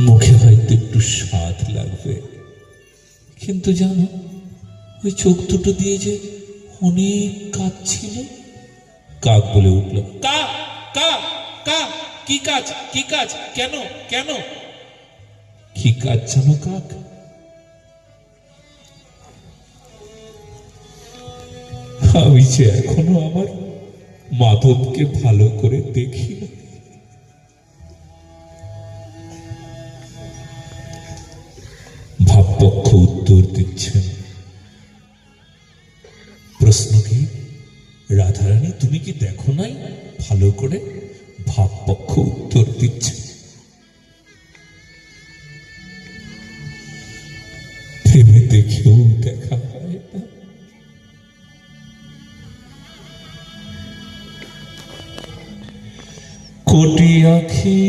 মুখে হয়তো একটু স্বাদ লাগবে, কিন্তু জানো ওই চোখ দুটো দিয়ে যে অনেক কাজ ছিল। কাক বলে উঠল, কাক কাক কাক, কি কাজ, কি কাজ, কেন কেন? কি কাজ জানো কাক? আমি যে এখনো আমার মাধবকে ভালো করে দেখি না। ভাবপক্ষ উত্তর দিচ্ছেন, প্রশ্ন কি? রাধারানী তুমি কি দেখো নাই ভালো করে? ভাবপক্ষ উত্তর দিচ্ছে, থেমে দেখেও দেখা হয় না। কোটি আখি